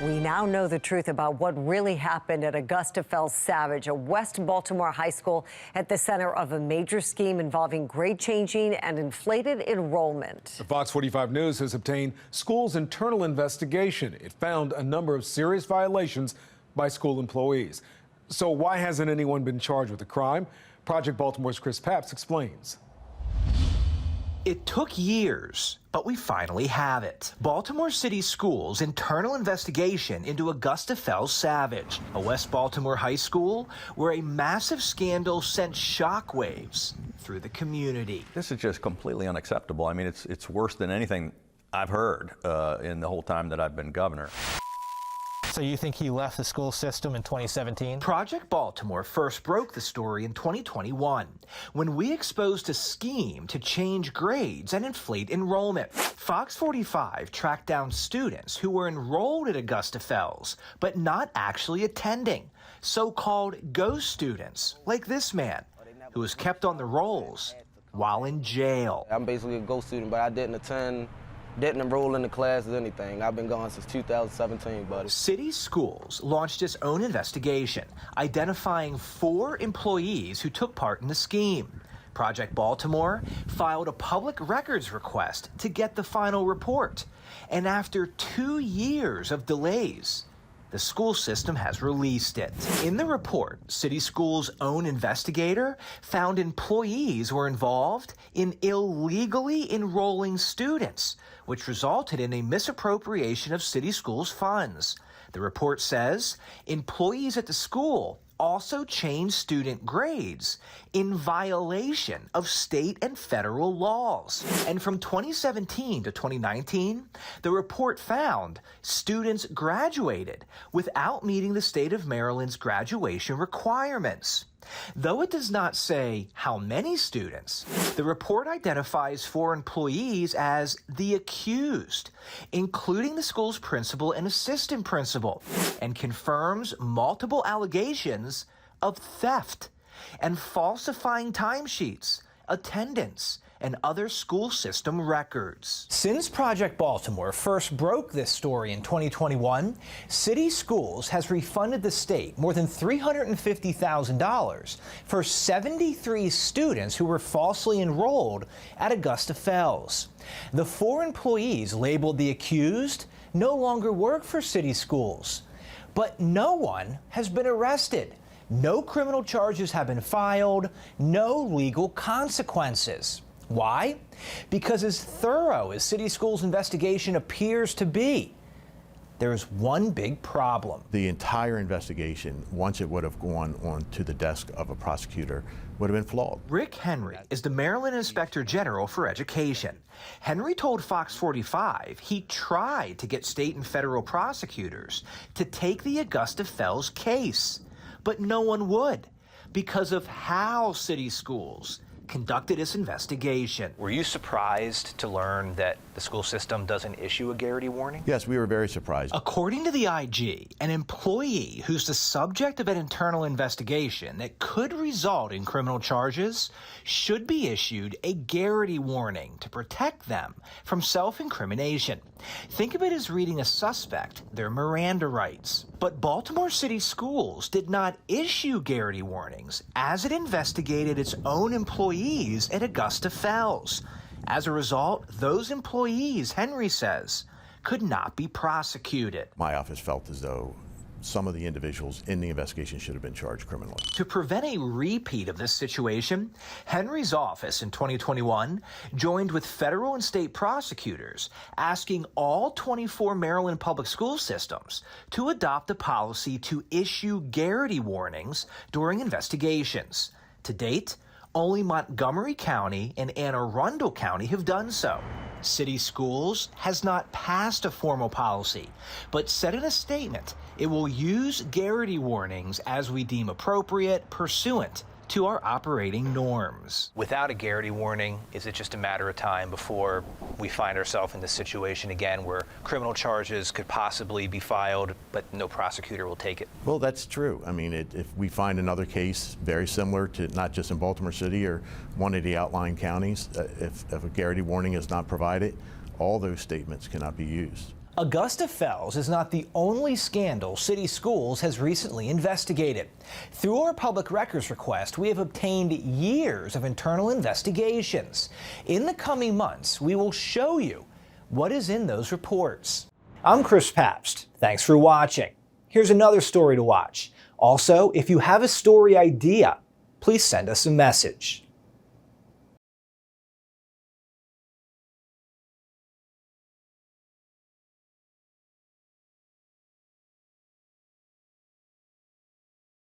We now know the truth about what really happened at Augusta Fells Savage, a West Baltimore high school at the center of a major scheme involving grade changing and inflated enrollment. The Fox 45 News has obtained school's internal investigation. It found a number of serious violations by school employees. So why hasn't anyone been charged with the crime? Project Baltimore's Chris Papps explains. It took years, but we finally have it. Baltimore City Schools' internal investigation into Augusta Fells Savage, a West Baltimore high school where a massive scandal sent shockwaves through the community. This is just completely unacceptable. I mean, it's worse than anything I've heard in the whole time that I've been governor. So you think he left the school system in 2017? Project Baltimore first broke the story in 2021 when we exposed a scheme to change grades and inflate enrollment. Fox 45 tracked down students who were enrolled at Augusta Fells but not actually attending, so-called ghost students like this man who was kept on the rolls while in jail. I'm basically a ghost student, but I didn't enroll in the class or anything. I've been gone since 2017, buddy. City Schools launched its own investigation, identifying 4 employees who took part in the scheme. Project Baltimore filed a public records request to get the final report. And after 2 years of delays, the school system has released it. In the report, City Schools' own investigator found employees were involved in illegally enrolling students, which resulted in a misappropriation of City Schools' funds. The report says employees at the school also changed student grades in violation of state and federal laws. And from 2017 to 2019, the report found students graduated without meeting the state of Maryland's graduation requirements. Though it does not say how many students, the report identifies 4 employees as the accused, including the school's principal and assistant principal, and confirms multiple allegations of theft and falsifying timesheets, attendance, and other school system records. Since Project Baltimore first broke this story in 2021, City Schools has refunded the state more than $350,000 for 73 students who were falsely enrolled at Augusta Fells. The 4 employees labeled the accused no longer work for City Schools, but no one has been arrested. No criminal charges have been filed, no legal consequences. Why? Because as thorough as City Schools' investigation appears to be, there is one big problem. The entire investigation, once it would have gone on to the desk of a prosecutor, would have been flawed. Rick Henry is the Maryland Inspector General for Education. Henry told Fox 45 he tried to get state and federal prosecutors to take the Augusta Fells case, but no one would because of how City Schools conducted its investigation. Were you surprised to learn that the school system doesn't issue a Garrity warning? Yes, we were very surprised. According to the IG, an employee who's the subject of an internal investigation that could result in criminal charges should be issued a Garrity warning to protect them from self-incrimination. Think of it as reading a suspect their Miranda rights. But Baltimore City Schools did not issue Garrity warnings as it investigated its own employees at Augusta Fells. As a result, those employees, Henry says, could not be prosecuted. My office felt as though some of the individuals in the investigation should have been charged criminally. To prevent a repeat of this situation, Henry's office in 2021 joined with federal and state prosecutors asking all 24 Maryland public school systems to adopt a policy to issue Garrity warnings during investigations. To date, only Montgomery County and Anne Arundel County have done so. City Schools has not passed a formal policy, but said in a statement it will use Garrity warnings as we deem appropriate pursuant to our operating norms. Without a Garrity warning, is it just a matter of time before we find ourselves in this situation again where criminal charges could possibly be filed, but no prosecutor will take it? Well, that's true. I mean, if we find another case very similar to not just in Baltimore City or one of the outlying counties, if a Garrity warning is not provided, all those statements cannot be used. Augusta Fells is not the only scandal City Schools has recently investigated. Through our public records request, we have obtained years of internal investigations. In the coming months, we will show you what is in those reports. I'm Chris Pabst. Thanks for watching. Here's another story to watch. Also, if you have a story idea, please send us a message.